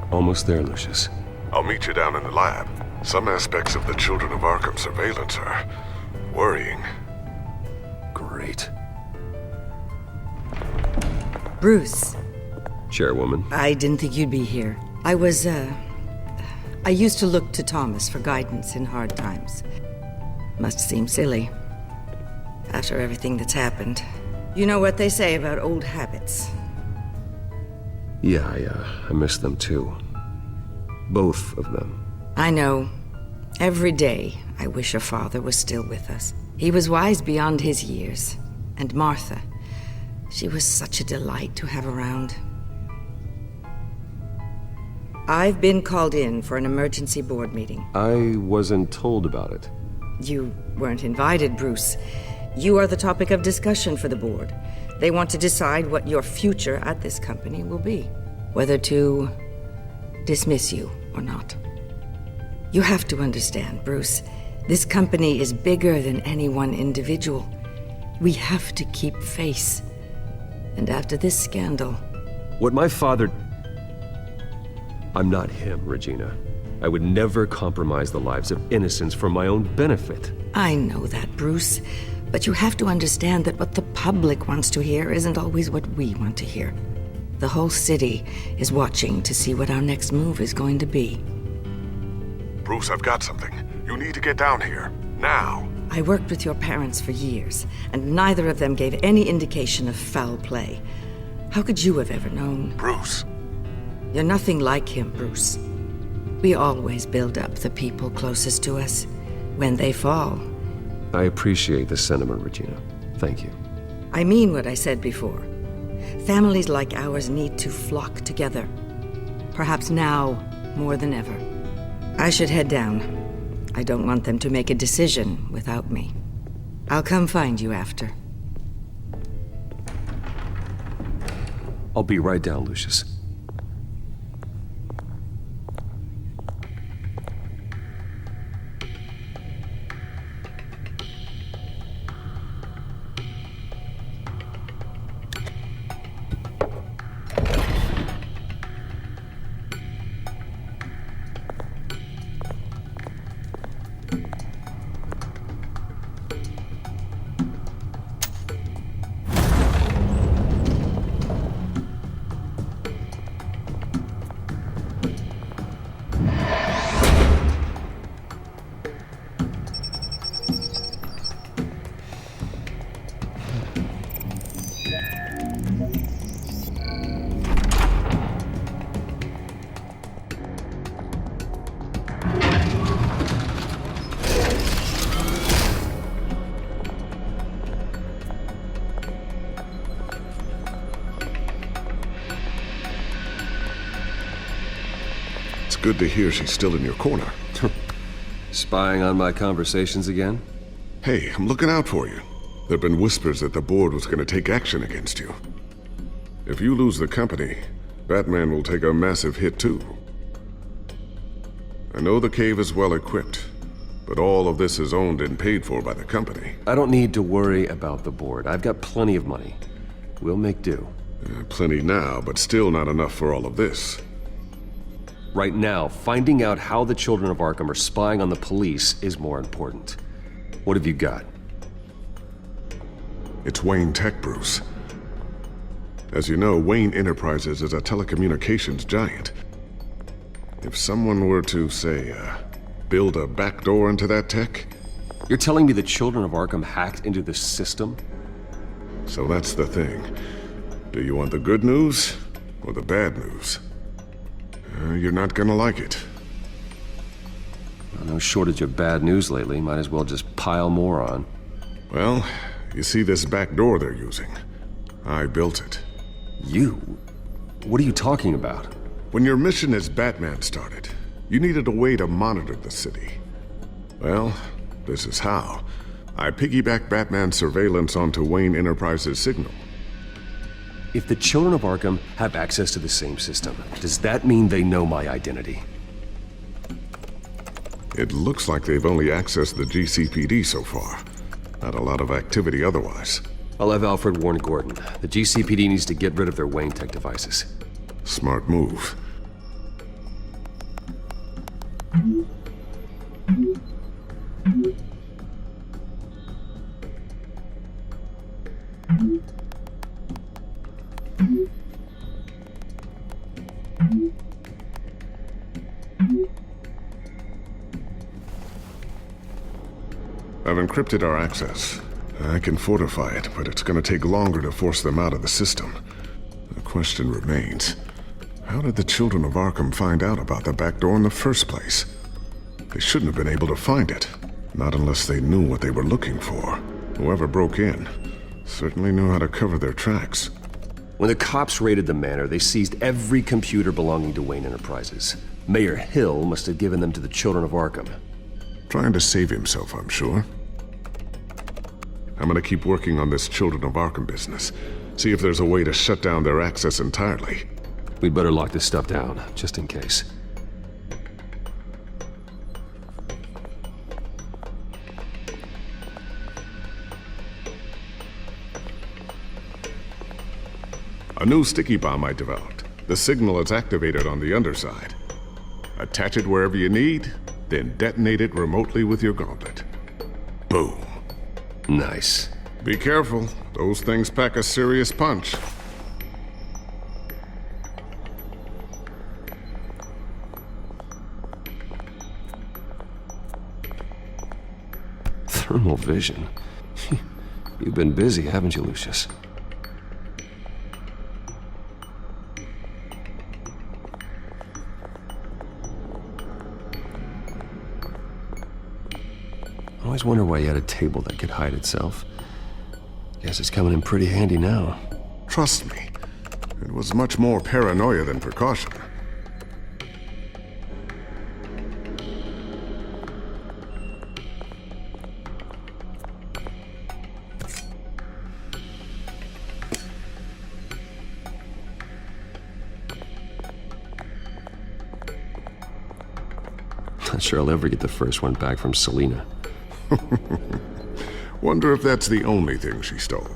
Almost there, Lucius. I'll meet you down in the lab. Some aspects of the Children of Arkham surveillance are worrying. Great. Bruce. Chairwoman. I didn't think you'd be here. I used to look to Thomas for guidance in hard times. Must seem silly. After everything that's happened. You know what they say about old habits. Yeah, I miss them too. Both of them. I know. Every day, I wish your father was still with us. He was wise beyond his years. And Martha, she was such a delight to have around. I've been called in for an emergency board meeting. I wasn't told about it. You weren't invited, Bruce. You are the topic of discussion for the board. They want to decide what your future at this company will be. Whether to dismiss you or not. You have to understand, Bruce. This company is bigger than any one individual. We have to keep face. And after this scandal... What my father... I'm not him, Regina. I would never compromise the lives of innocents for my own benefit. I know that, Bruce. But you have to understand that what the public wants to hear isn't always what we want to hear. The whole city is watching to see what our next move is going to be. Bruce, I've got something. You need to get down here. Now. I worked with your parents for years, and neither of them gave any indication of foul play. How could you have ever known? Bruce. You're nothing like him, Bruce. We always build up the people closest to us. When they fall... I appreciate the sentiment, Regina. Thank you. I mean what I said before. Families like ours need to flock together. Perhaps now, more than ever. I should head down. I don't want them to make a decision without me. I'll come find you after. I'll be right down, Lucius. Good to hear she's still in your corner. Spying on my conversations again? Hey, I'm looking out for you. There've been whispers that the board was going to take action against you. If you lose the company, Batman will take a massive hit too. I know the cave is well equipped, but all of this is owned and paid for by the company. I don't need to worry about the board. I've got plenty of money. We'll make do. Plenty now, but still not enough for all of this. Right now, finding out how the Children of Arkham are spying on the police is more important. What have you got? It's Wayne Tech, Bruce. As you know, Wayne Enterprises is a telecommunications giant. If someone were to, say, build a backdoor into that tech... You're telling me the Children of Arkham hacked into the system? So that's the thing. Do you want the good news or the bad news? You're not gonna like it. No shortage of bad news lately. Might as well just pile more on. Well, you see this back door they're using? I built it. You? What are you talking about? When your mission as Batman started, you needed a way to monitor the city. Well, this is how. I piggybacked Batman's surveillance onto Wayne Enterprises' signal. If the Children of Arkham have access to the same system, does that mean they know my identity? It looks like they've only accessed the GCPD so far. Not a lot of activity otherwise. I'll have Alfred warn Gordon. The GCPD needs to get rid of their Wayne Tech devices. Smart move. I've encrypted our access. I can fortify it, but it's gonna take longer to force them out of the system. The question remains, how did the Children of Arkham find out about the back door in the first place? They shouldn't have been able to find it. Not unless they knew what they were looking for. Whoever broke in certainly knew how to cover their tracks. When the cops raided the manor, they seized every computer belonging to Wayne Enterprises. Mayor Hill must have given them to the Children of Arkham. Trying to save himself, I'm sure. I'm gonna keep working on this Children of Arkham business. See if there's a way to shut down their access entirely. We'd better lock this stuff down, just in case. A new sticky bomb I developed. The signal is activated on the underside. Attach it wherever you need, then detonate it remotely with your gauntlet. Boom. Nice. Be careful. Those things pack a serious punch. Thermal vision. You've been busy, haven't you, Lucius? I always wonder why you had a table that could hide itself. Guess it's coming in pretty handy now. Trust me, it was much more paranoia than precaution. Not sure I'll ever get the first one back from Selina. Wonder if that's the only thing she stole.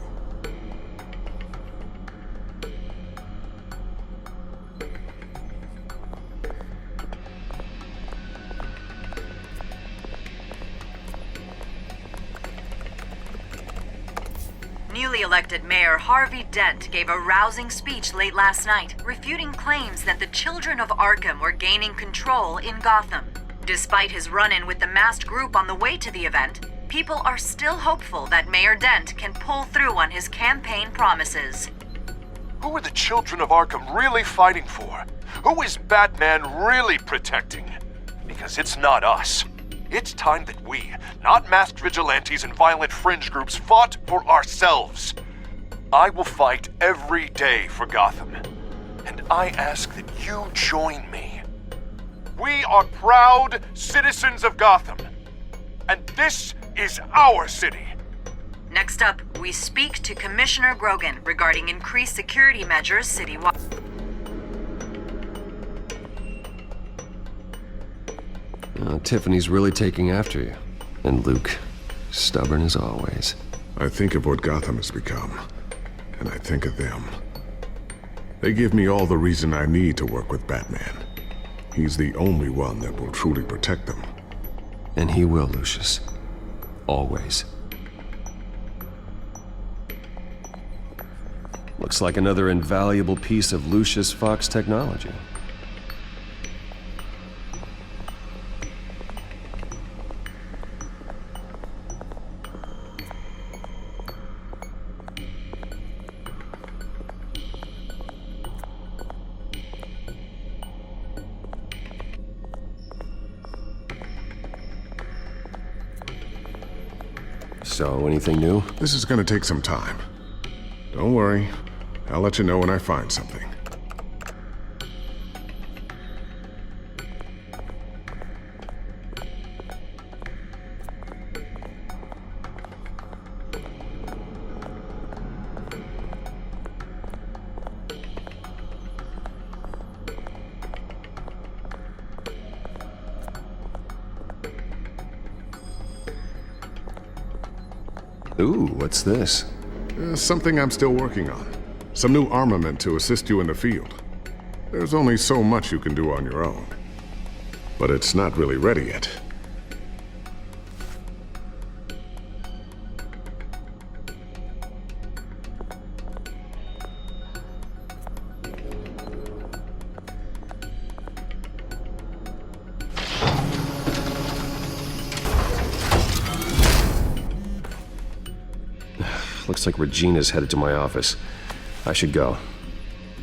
Newly elected Mayor Harvey Dent gave a rousing speech late last night, refuting claims that the Children of Arkham were gaining control in Gotham. Despite his run-in with the masked group on the way to the event, people are still hopeful that Mayor Dent can pull through on his campaign promises. Who are the Children of Arkham really fighting for? Who is Batman really protecting? Because it's not us. It's time that we, not masked vigilantes and violent fringe groups, fought for ourselves. I will fight every day for Gotham. And I ask that you join me. We are proud citizens of Gotham. And this is our city. Next up, we speak to Commissioner Grogan regarding increased security measures citywide. Tiffany's really taking after you. And Luke, stubborn as always. I think of what Gotham has become, and I think of them. They give me all the reason I need to work with Batman. He's the only one that will truly protect them. And he will, Lucius. Always. Looks like another invaluable piece of Lucius Fox technology. So, anything new? This is gonna take some time. Don't worry. I'll let you know when I find something. Ooh, what's this? Something I'm still working on. Some new armament to assist you in the field. There's only so much you can do on your own. But it's not really ready yet. Looks like Regina's headed to my office. I should go.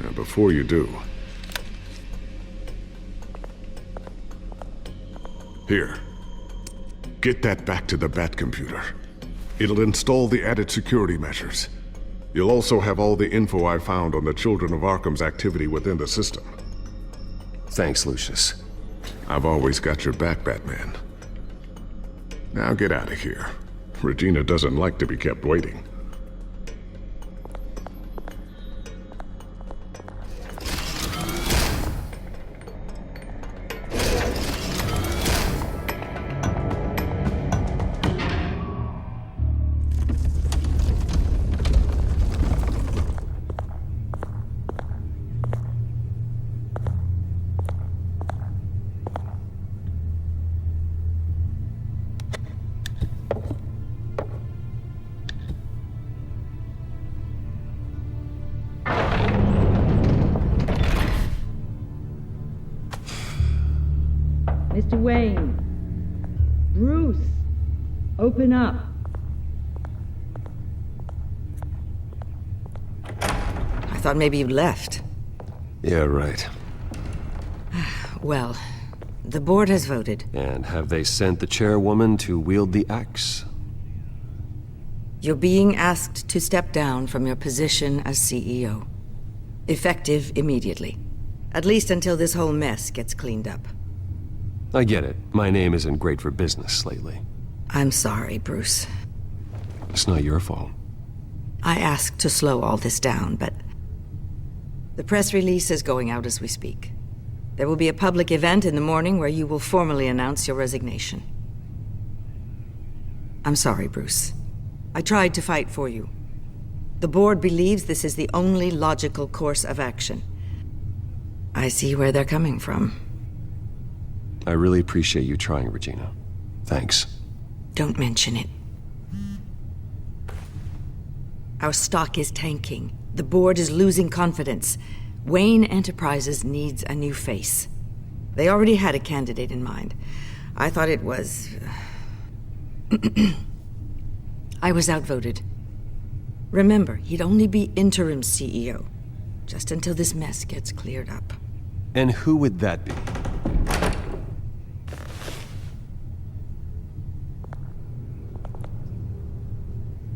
Now, before you do... Here. Get that back to the Bat computer. It'll install the added security measures. You'll also have all the info I found on the Children of Arkham's activity within the system. Thanks, Lucius. I've always got your back, Batman. Now get out of here. Regina doesn't like to be kept waiting. Mr. Wayne. Bruce. Open up. I thought maybe you'd left. Yeah, right. Well, the board has voted. And have they sent the chairwoman to wield the axe? You're being asked to step down from your position as CEO. Effective immediately. At least until this whole mess gets cleaned up. I get it. My name isn't great for business lately. I'm sorry, Bruce. It's not your fault. I asked to slow all this down, but... The press release is going out as we speak. There will be a public event in the morning where you will formally announce your resignation. I'm sorry, Bruce. I tried to fight for you. The board believes this is the only logical course of action. I see where they're coming from. I really appreciate you trying, Regina. Thanks. Don't mention it. Our stock is tanking. The board is losing confidence. Wayne Enterprises needs a new face. They already had a candidate in mind. I thought it was... I was outvoted. Remember, he'd only be interim CEO, just until this mess gets cleared up. And who would that be?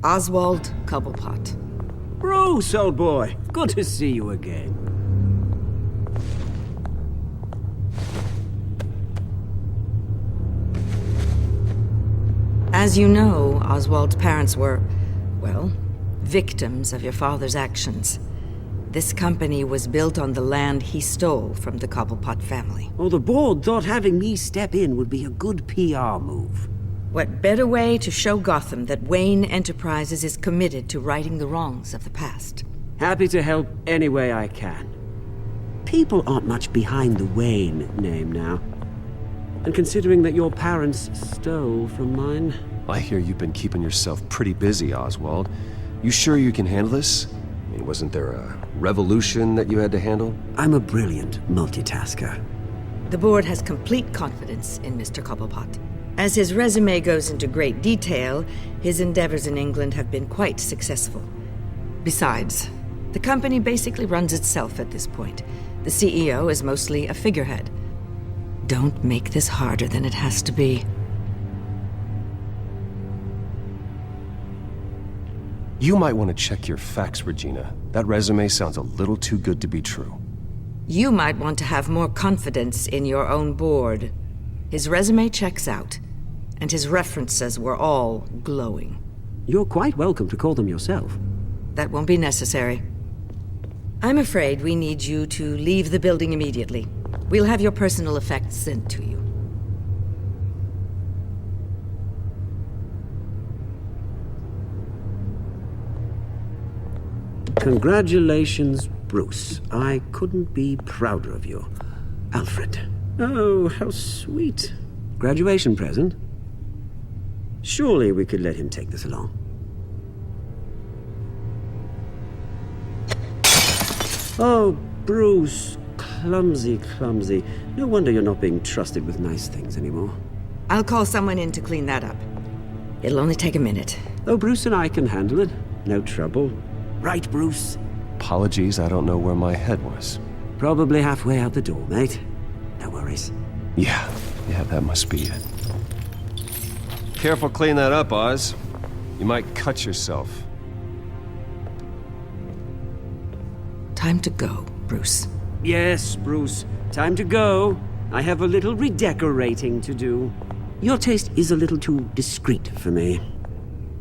Oswald Cobblepot. Bruce, old boy. Good to see you again. As you know, Oswald's parents were, well, victims of your father's actions. This company was built on the land he stole from the Cobblepot family. Well, the board thought having me step in would be a good PR move. What better way to show Gotham that Wayne Enterprises is committed to righting the wrongs of the past? Happy to help any way I can. People aren't much behind the Wayne name now. And considering that your parents stole from mine... I hear you've been keeping yourself pretty busy, Oswald. You sure you can handle this? I mean, wasn't there a revolution that you had to handle? I'm a brilliant multitasker. The board has complete confidence in Mr. Cobblepot. As his resume goes into great detail, his endeavors in England have been quite successful. Besides, the company basically runs itself at this point. The CEO is mostly a figurehead. Don't make this harder than it has to be. You might want to check your facts, Regina. That resume sounds a little too good to be true. You might want to have more confidence in your own board. His resume checks out, and his references were all glowing. You're quite welcome to call them yourself. That won't be necessary. I'm afraid we need you to leave the building immediately. We'll have your personal effects sent to you. Congratulations, Bruce. I couldn't be prouder of you. Alfred. Oh, how sweet. Graduation present? Surely we could let him take this along. Oh, Bruce. Clumsy, clumsy. No wonder you're not being trusted with nice things anymore. I'll call someone in to clean that up. It'll only take a minute. Oh, Bruce and I can handle it. No trouble. Right, Bruce? Apologies, I don't know where my head was. Probably halfway out the door, mate. No worries. Yeah, that must be it. Careful clean that up, Oz. You might cut yourself. Time to go, Bruce. Yes, Bruce. Time to go. I have a little redecorating to do. Your taste is a little too discreet for me.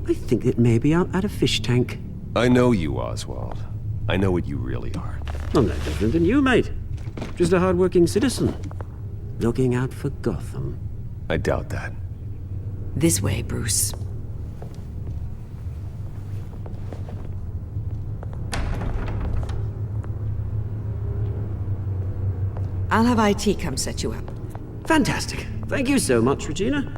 I think that maybe I'll add a fish tank. I know you, Oswald. I know what you really are. I'm no different than you, mate. Just a hard-working citizen. Looking out for Gotham. I doubt that. This way, Bruce. I'll have IT come set you up. Fantastic. Thank you so much, Regina.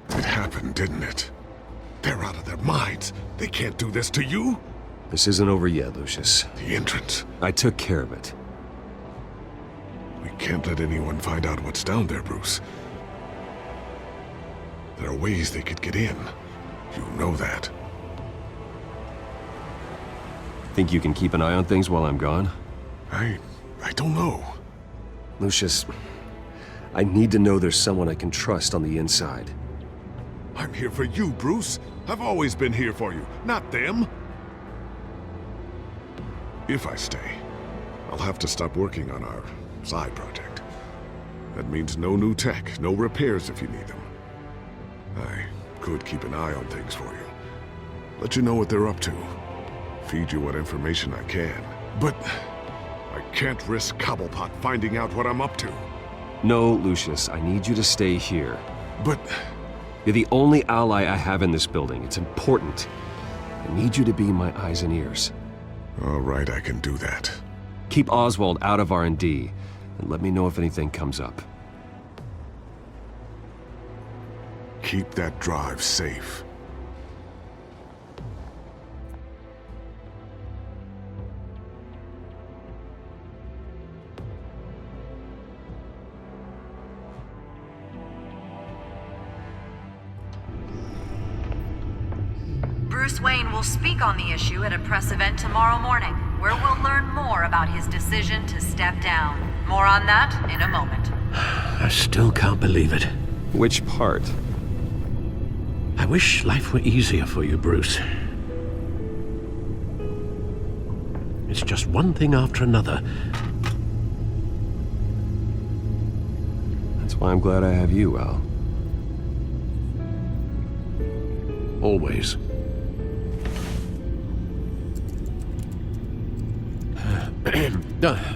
It happened, didn't it? They're out of their minds. They can't do this to you. This isn't over yet, Lucius. The entrance. I took care of it. We can't let anyone find out what's down there, Bruce. There are ways they could get in. You know that. Think you can keep an eye on things while I'm gone? I don't know. Lucius, I need to know there's someone I can trust on the inside. I'm here for you, Bruce. I've always been here for you, not them. If I stay, I'll have to stop working on our side project. That means no new tech, no repairs if you need them. I could keep an eye on things for you. Let you know what they're up to. Feed you what information I can. But I can't risk Cobblepot finding out what I'm up to. No, Lucius, I need you to stay here. But You're the only ally I have in this building. It's important. I need you to be my eyes and ears. all right, I can do that. Keep Oswald out of R&D, and let me know if anything comes up. Keep that drive safe. Bruce Wayne will speak on the issue at a press event tomorrow morning, where we'll learn more about his decision to step down. More on that in a moment. I still can't believe it. Which part? I wish life were easier for you, Bruce. It's just one thing after another. That's why I'm glad I have you, Al. Always.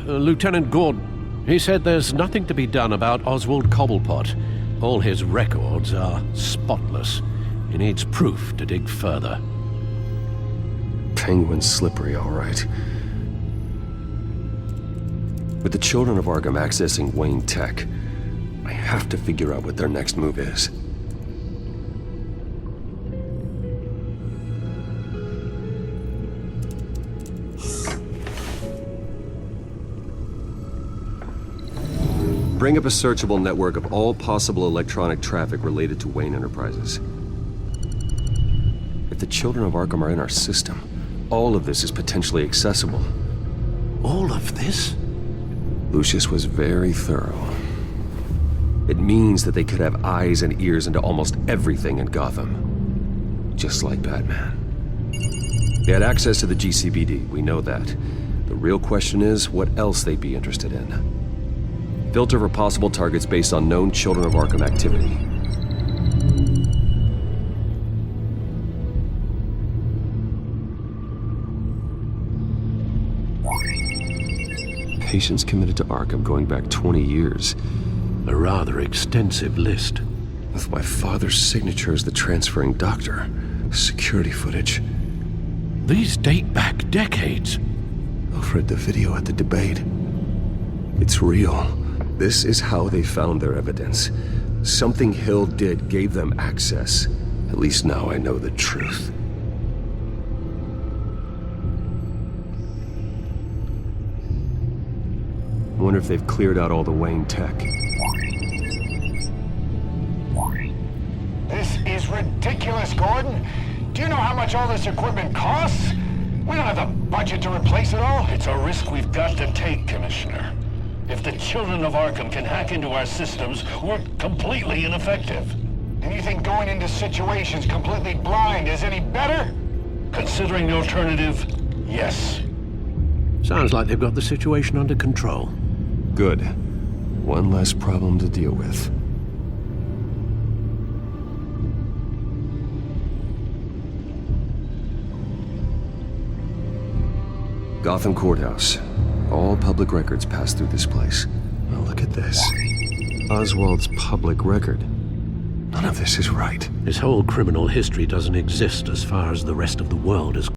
Lieutenant Gordon, he said there's nothing to be done about Oswald Cobblepot. All his records are spotless. He needs proof to dig further. Penguin's slippery, all right. With the children of Arkham accessing Wayne Tech, I have to figure out what their next move is. Bring up a searchable network of all possible electronic traffic related to Wayne Enterprises. If the children of Arkham are in our system, all of this is potentially accessible. All of this? Lucius was very thorough. It means that they could have eyes and ears into almost everything in Gotham. Just like Batman. They had access to the GCPD, we know that. The real question is what else they'd be interested in. Filter for possible targets based on known Children of Arkham activity. Patients committed to Arkham going back 20 years. A rather extensive list. With my father's signature as the transferring doctor. Security footage. These date back decades. Alfred, the video at the debate. It's real. This is how they found their evidence. Something Hill did gave them access. At least now I know the truth. I wonder if they've cleared out all the Wayne tech. This is ridiculous, Gordon. Do you know how much all this equipment costs? We don't have the budget to replace it all. It's a risk we've got to take, Commissioner. If the children of Arkham can hack into our systems, we're completely ineffective. And you think going into situations completely blind is any better? Considering the alternative, yes. Sounds like they've got the situation under control. Good. One less problem to deal with. Gotham Courthouse. All public records pass through this place. Now look at this. Oswald's public record. None of this is right. His whole criminal history doesn't exist as far as the rest of the world is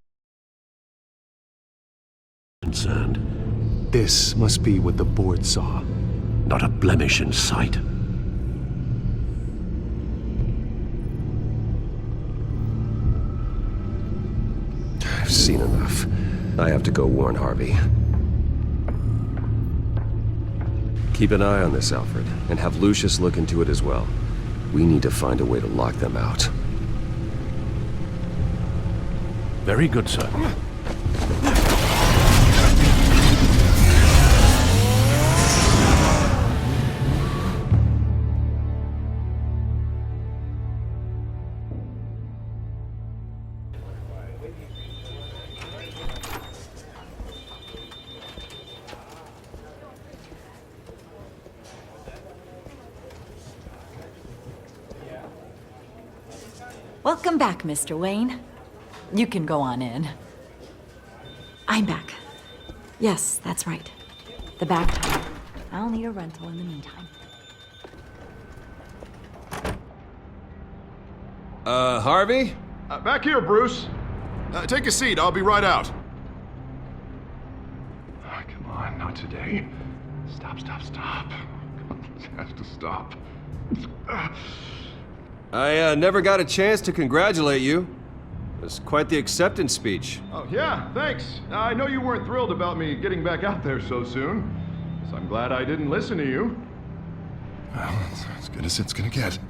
concerned. This must be what the board saw. Not a blemish in sight. I've seen enough. I have to go warn Harvey. Keep an eye on this, Alfred, and have Lucius look into it as well. We need to find a way to lock them out. Very good, sir. Welcome back, Mr. Wayne. You can go on in. I'm back. Yes, that's right. The back door. I'll need a rental in the meantime. Harvey? Back here, Bruce. Take a seat. I'll be right out. Oh, come on, not today. Stop. This has to stop. I never got a chance to congratulate you. It was quite the acceptance speech. Oh, yeah, thanks. I know you weren't thrilled about me getting back out there so soon, so I'm glad I didn't listen to you. Well, that's as good as it's gonna get.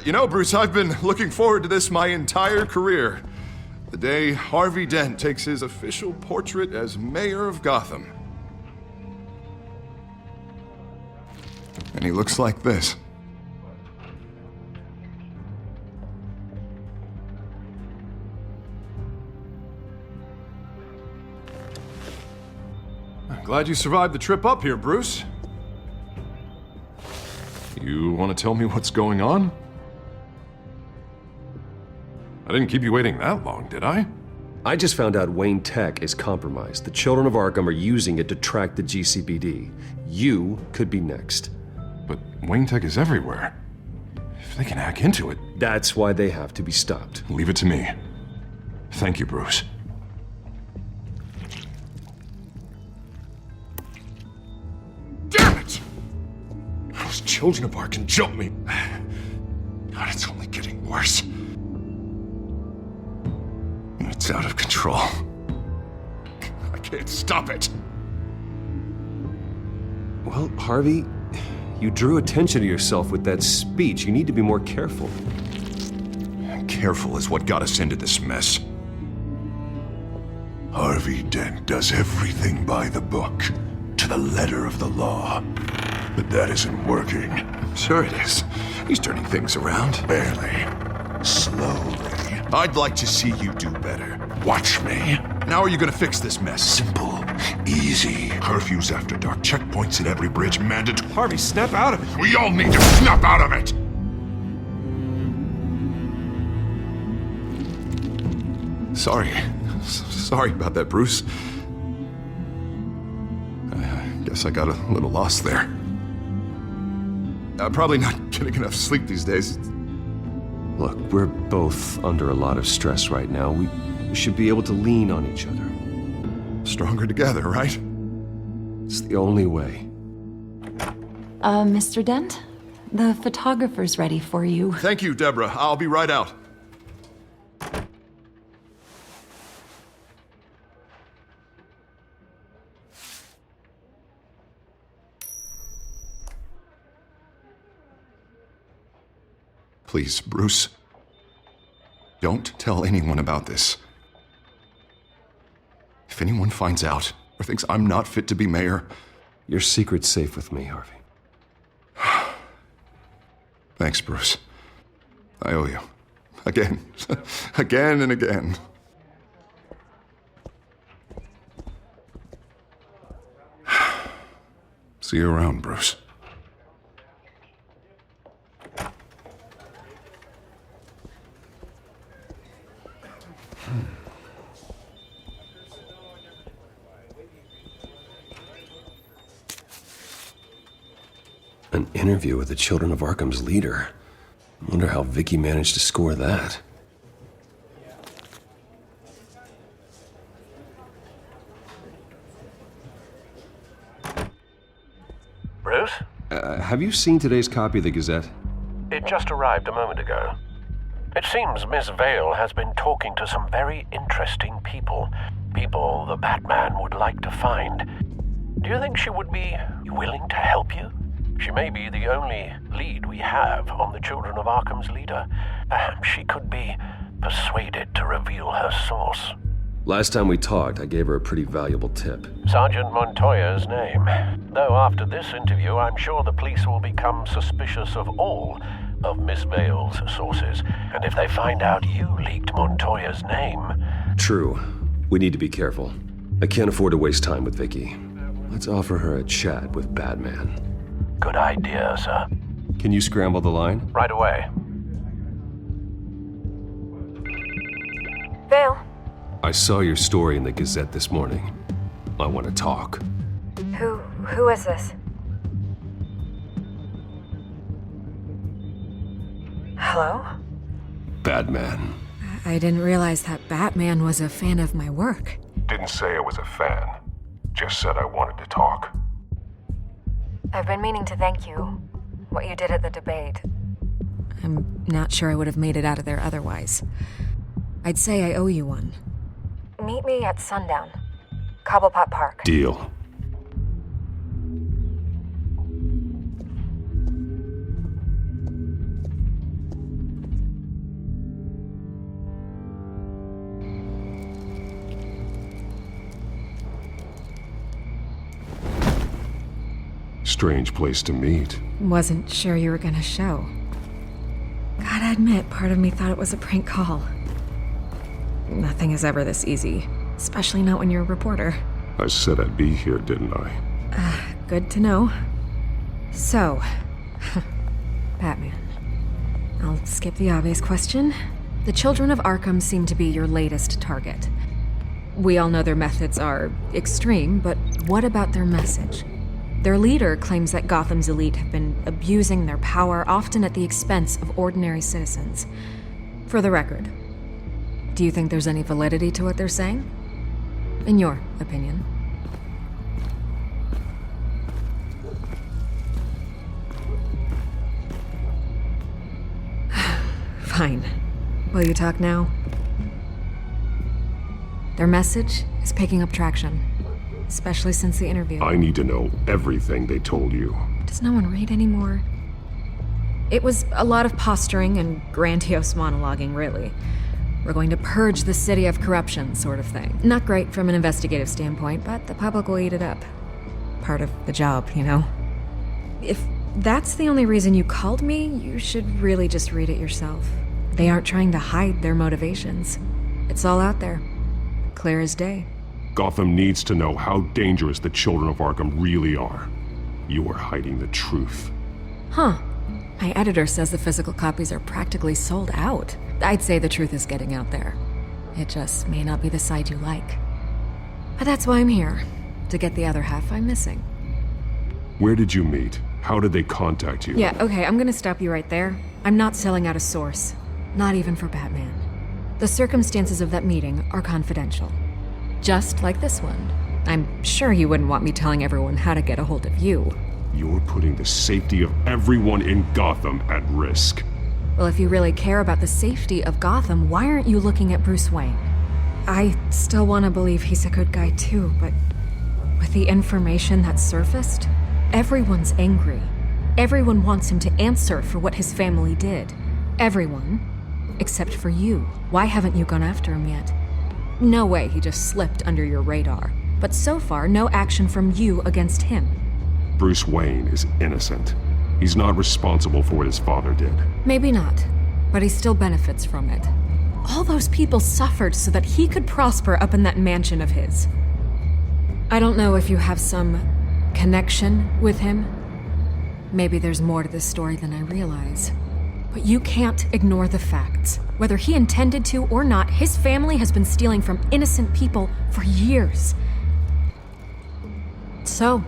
You know, Bruce, I've been looking forward to this my entire career. The day Harvey Dent takes his official portrait as mayor of Gotham. And he looks like this. Glad you survived the trip up here, Bruce. You want to tell me what's going on? I didn't keep you waiting that long, did I? I just found out Wayne Tech is compromised. The children of Arkham are using it to track the GCPD. You could be next. But Wayne Tech is everywhere. If they can hack into it... That's why they have to be stopped. Leave it to me. Thank you, Bruce. Damn it! Those children of Arkham jumped me. God, it's only getting worse. It's out of control. I can't stop it. Well, Harvey, you drew attention to yourself with that speech. You need to be more careful. Careful is what got us into this mess. Harvey Dent does everything by the book, to the letter of the law. But that isn't working. Sure it is. He's turning things around. Barely. Slowly. I'd like to see you do better. Watch me. Now are you gonna fix this mess? Simple. Easy. Curfews after dark. Checkpoints at every bridge. Mandatory. Harvey, snap out of it. We all need to snap out of it! Sorry about that, Bruce. Guess I got a little lost there. I'm probably not getting enough sleep these days. Look, we're both under a lot of stress right now. We should be able to lean on each other. Stronger together, right? It's the only way. Mr. Dent? The photographer's ready for you. Thank you, Deborah. I'll be right out. Please, Bruce. Don't tell anyone about this. If anyone finds out or thinks I'm not fit to be mayor... Your secret's safe with me, Harvey. Thanks, Bruce. I owe you. Again. Again and again. See you around, Bruce. An interview with the Children of Arkham's leader. I wonder how Vicky managed to score that. Bruce? Have you seen today's copy of the Gazette? It just arrived a moment ago. It seems Miss Vale has been talking to some very interesting people. People the Batman would like to find. Do you think she would be willing to help you? She may be the only lead we have on the Children of Arkham's leader. Perhaps she could be persuaded to reveal her source. Last time we talked, I gave her a pretty valuable tip. Sergeant Montoya's name. Though after this interview, I'm sure the police will become suspicious of all of Miss Vale's sources. And if they find out you leaked Montoya's name... True. We need to be careful. I can't afford to waste time with Vicky. Let's offer her a chat with Batman. Good idea, sir. Can you scramble the line? Right away. Vale. I saw your story in the Gazette this morning. I want to talk. Who is this? Hello? Batman. I didn't realize that Batman was a fan of my work. Didn't say I was a fan. Just said I wanted to talk. I've been meaning to thank you. What you did at the debate. I'm not sure I would have made it out of there otherwise. I'd say I owe you one. Meet me at sundown. Cobblepot Park. Deal. Strange place to meet. Wasn't sure you were gonna show. Gotta admit, part of me thought it was a prank call. Nothing is ever this easy, especially not when you're a reporter. I said I'd be here, didn't I? Good to know. So, Batman. I'll skip the obvious question. The Children of Arkham seem to be your latest target. We all know their methods are extreme, but what about their message? Their leader claims that Gotham's elite have been abusing their power, often at the expense of ordinary citizens. For the record, do you think there's any validity to what they're saying? In your opinion? Fine. Will you talk now? Their message is picking up traction. Especially since the interview. I need to know everything they told you. Does no one read anymore? It was a lot of posturing and grandiose monologuing, really. We're going to purge the city of corruption, sort of thing. Not great from an investigative standpoint, but the public will eat it up. Part of the job, you know? If that's the only reason you called me, you should really just read it yourself. They aren't trying to hide their motivations. It's all out there. Clear as day. Gotham needs to know how dangerous the Children of Arkham really are. You are hiding the truth. Huh. My editor says the physical copies are practically sold out. I'd say the truth is getting out there. It just may not be the side you like. But that's why I'm here. To get the other half I'm missing. Where did you meet? How did they contact you? Yeah, okay, I'm gonna stop you right there. I'm not selling out a source. Not even for Batman. The circumstances of that meeting are confidential. Just like this one. I'm sure you wouldn't want me telling everyone how to get a hold of you. You're putting the safety of everyone in Gotham at risk. Well, if you really care about the safety of Gotham, why aren't you looking at Bruce Wayne? I still want to believe he's a good guy too, but with the information that surfaced, everyone's angry. Everyone wants him to answer for what his family did. Everyone, except for you. Why haven't you gone after him yet? No way he just slipped under your radar. But so far, no action from you against him. Bruce Wayne is innocent. He's not responsible for what his father did. Maybe not, but he still benefits from it. All those people suffered so that he could prosper up in that mansion of his. I don't know if you have some connection with him. Maybe there's more to this story than I realize. But you can't ignore the facts. Whether he intended to or not, his family has been stealing from innocent people for years. So,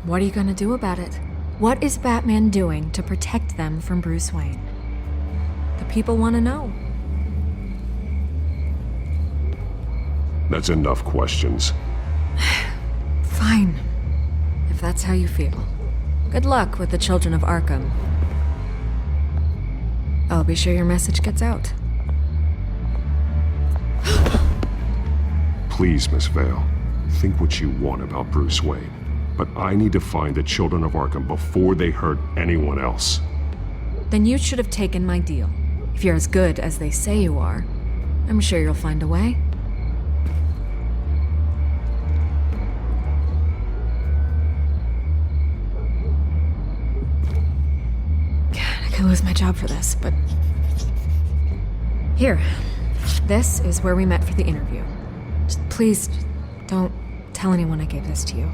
what are you gonna do about it? What is Batman doing to protect them from Bruce Wayne? The people want to know. That's enough questions. Fine. If that's how you feel. Good luck with the Children of Arkham. I'll be sure your message gets out. Please, Miss Vale, think what you want about Bruce Wayne. But I need to find the Children of Arkham before they hurt anyone else. Then you should have taken my deal. If you're as good as they say you are, I'm sure you'll find a way. God, I could lose my job for this, but... Here. This is where we met for the interview. Just please, don't tell anyone I gave this to you.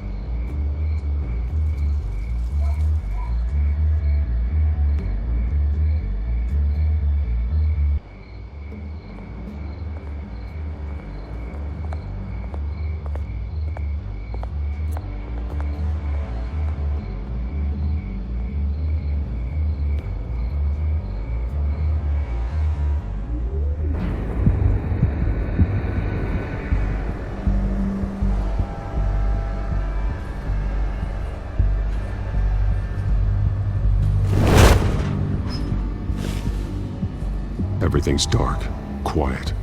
Everything's dark, quiet.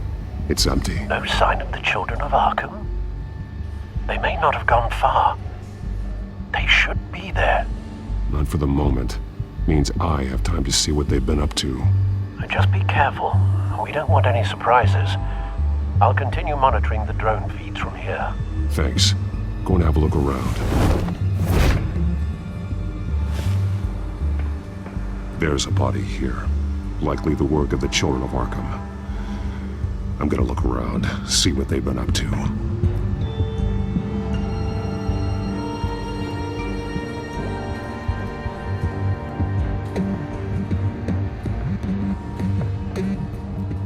It's empty. No sign of the Children of Arkham? They may not have gone far. They should be there. Not for the moment. Means I have time to see what they've been up to. Just be careful. We don't want any surprises. I'll continue monitoring the drone feeds from here. Thanks. Go and have a look around. There's a body here. Likely the work of the Children of Arkham. I'm gonna look around, see what they've been up to.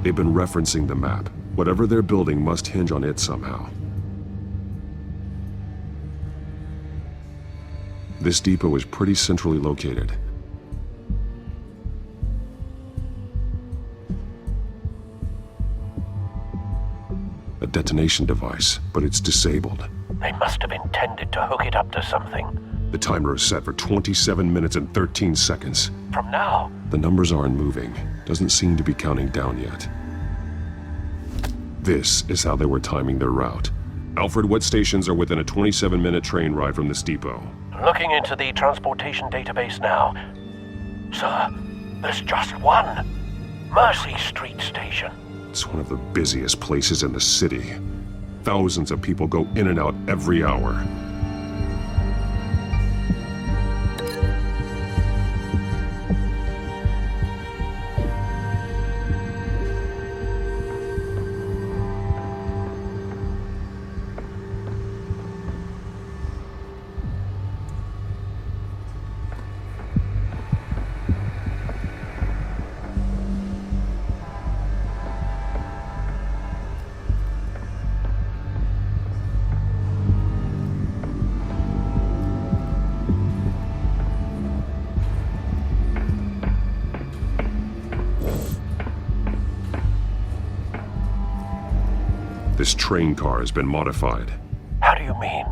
They've been referencing the map. Whatever they're building must hinge on it somehow. This depot is pretty centrally located. A detonation device, but it's disabled. They must have intended to hook it up to something. The timer is set for 27 minutes and 13 seconds. From now? The numbers aren't moving. Doesn't seem to be counting down yet. This is how they were timing their route. Alfred, what stations are within a 27-minute train ride from this depot? Looking into the transportation database now. Sir, there's just one. Mercy Street Station. It's one of the busiest places in the city. Thousands of people go in and out every hour. This train car has been modified. How do you mean?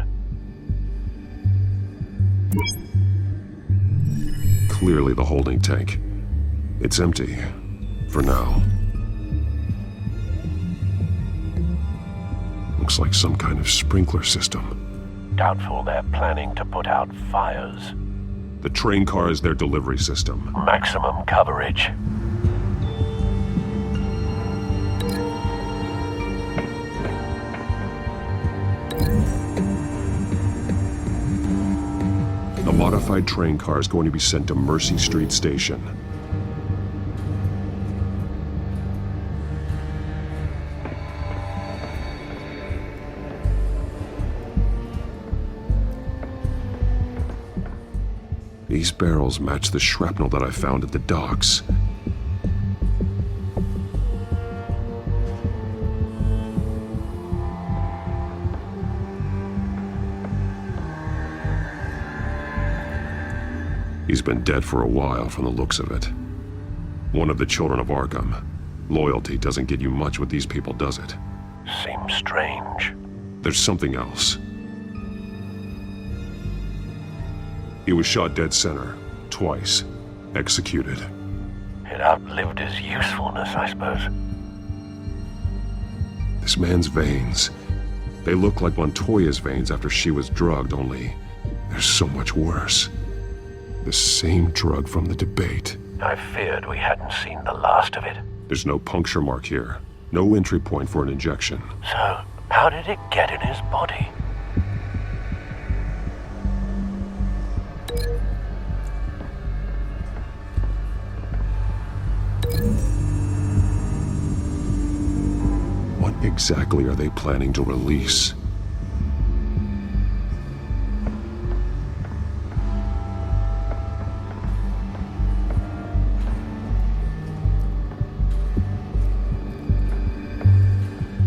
Clearly the holding tank. It's empty. For now. Looks like some kind of sprinkler system. Doubtful they're planning to put out fires. The train car is their delivery system. Maximum coverage. The modified train car is going to be sent to Mercy Street Station. These barrels match the shrapnel that I found at the docks. He's been dead for a while from the looks of it. One of the children of Arkham. Loyalty doesn't get you much with these people, does it? Seems strange. There's something else. He was shot dead center, twice, executed. It outlived his usefulness, I suppose. This man's veins, they look like Montoya's veins after she was drugged, only they're so much worse. The same drug from the debate. I feared we hadn't seen the last of it. There's no puncture mark here, no entry point for an injection. So, how did it get in his body? What exactly are they planning to release?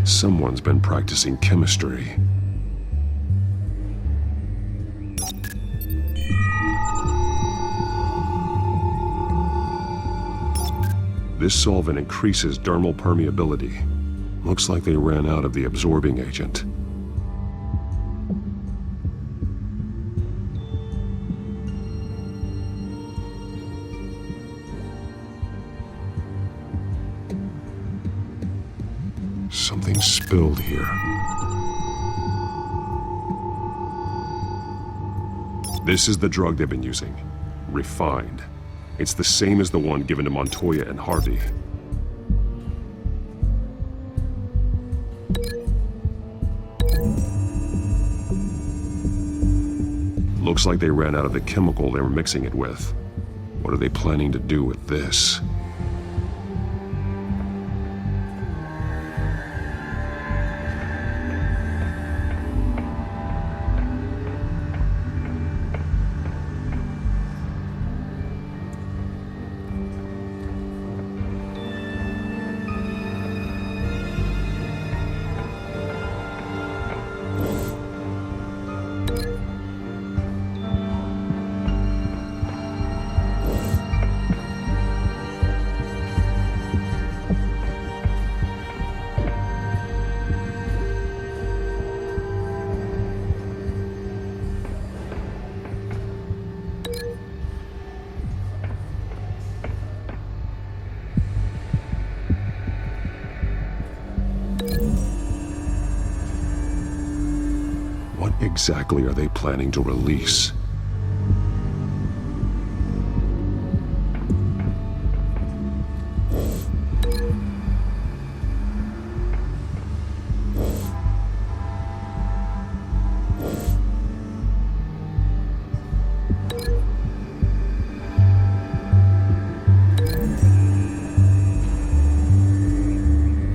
Someone's been practicing chemistry. This solvent increases dermal permeability. Looks like they ran out of the absorbing agent. Something spilled here. This is the drug they've been using. Refined. It's the same as the one given to Montoya and Harvey. Looks like they ran out of the chemical they were mixing it with. What are they planning to do with this? What exactly are they planning to release?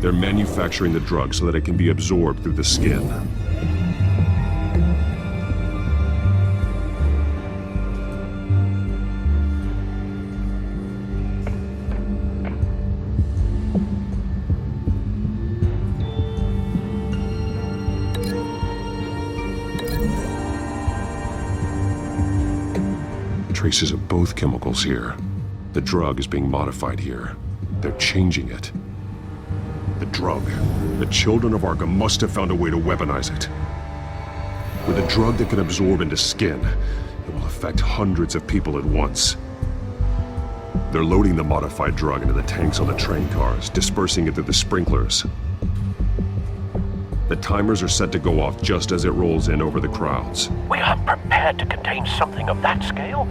They're manufacturing the drug so that it can be absorbed through the skin. Traces of both chemicals here. The drug is being modified here. They're changing it. The drug. The Children of Arkham must have found a way to weaponize it. With a drug that can absorb into skin, it will affect hundreds of people at once. They're loading the modified drug into the tanks on the train cars, dispersing it through the sprinklers. The timers are set to go off just as it rolls in over the crowds. We aren't prepared to contain something of that scale.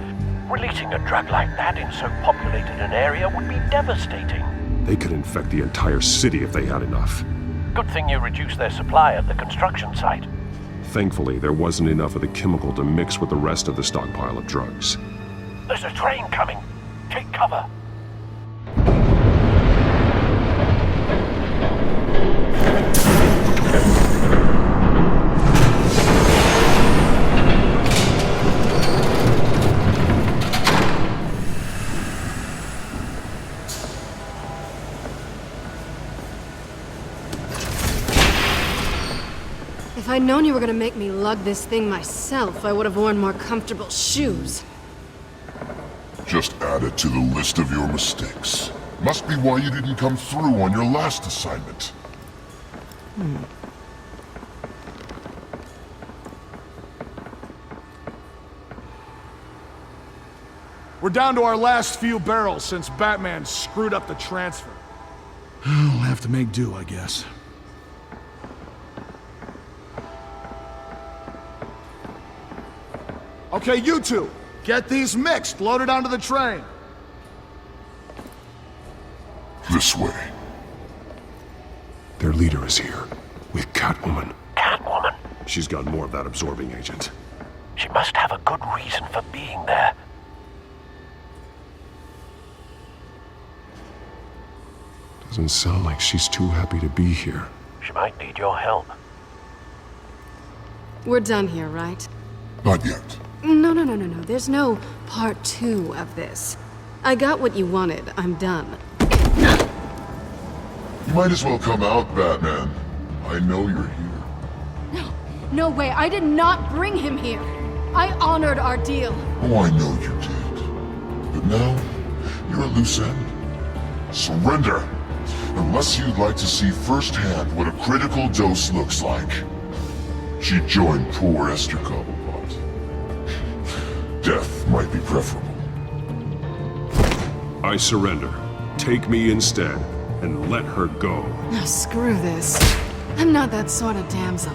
Releasing a drug like that in so populated an area would be devastating. They could infect the entire city if they had enough. Good thing you reduced their supply at the construction site. Thankfully, there wasn't enough of the chemical to mix with the rest of the stockpile of drugs. There's a train coming. Take cover. If I'd known you were gonna make me lug this thing myself, I would have worn more comfortable shoes. Just add it to the list of your mistakes. Must be why you didn't come through on your last assignment. We're down to our last few barrels since Batman screwed up the transfer. We'll have to make do, I guess. Okay, you two, get these mixed, loaded onto the train. This way. Their leader is here, with Catwoman. Catwoman? She's got more of that absorbing agent. She must have a good reason for being there. Doesn't sound like she's too happy to be here. She might need your help. We're done here, right? Not yet. No. There's no part 2 of this. I got what you wanted. I'm done. You might as well come out, Batman. I know you're here. No way. I did not bring him here. I honored our deal. Oh, I know you did. But now, you're a loose end. Surrender! Unless you'd like to see firsthand what a critical dose looks like. She joined poor Esther Cobblepot. Death might be preferable. I surrender. Take me instead, and let her go. Oh, screw this. I'm not that sort of damsel.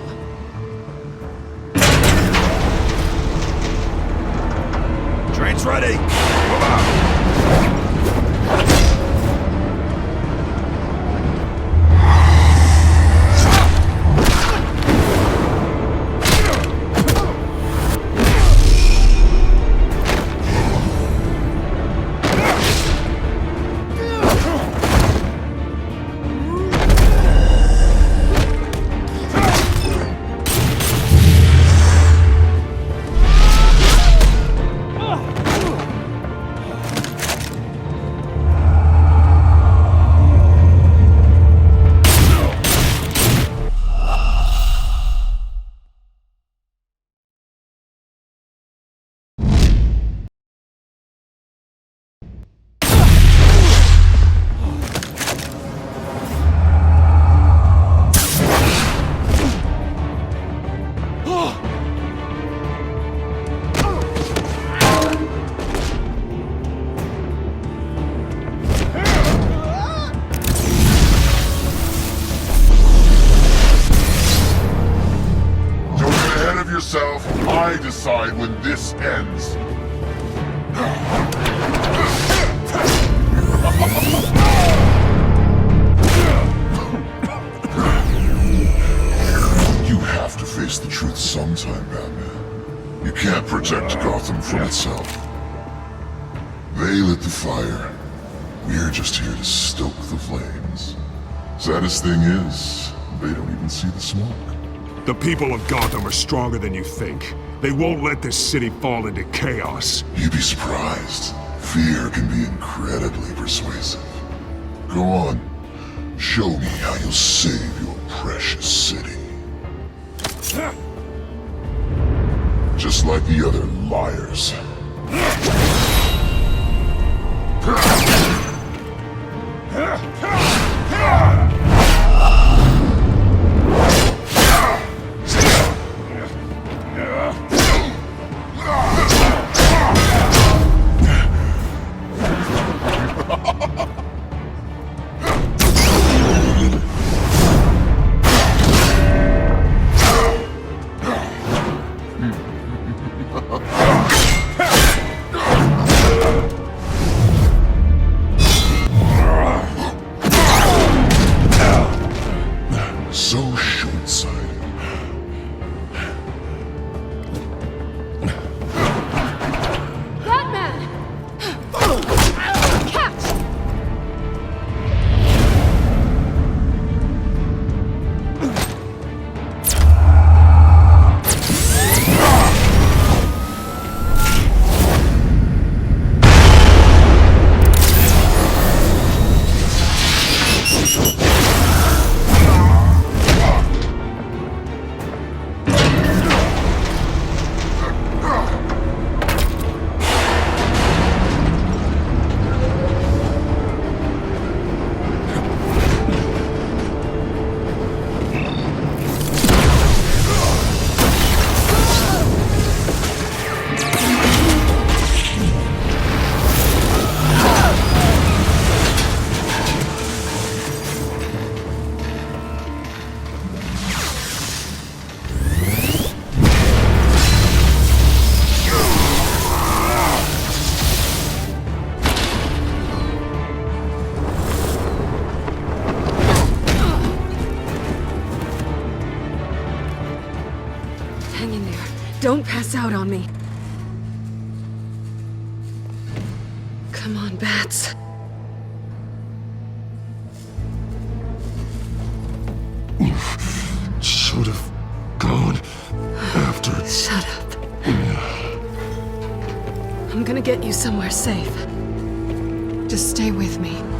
Train's ready! Move out! I decide when this ends. You have to face the truth sometime, Batman. You can't protect Gotham from itself. They lit the fire. We're just here to stoke the flames. Saddest thing is, they don't even see the smoke. The people of Gotham are stronger than you think. They won't let this city fall into chaos. You'd be surprised. Fear can be incredibly persuasive. Go on. Show me how you'll save your precious city. Just like the other liars. Don't pass out on me. Come on, Bats. You should have gone after... Shut up. I'm gonna get you somewhere safe. Just stay with me.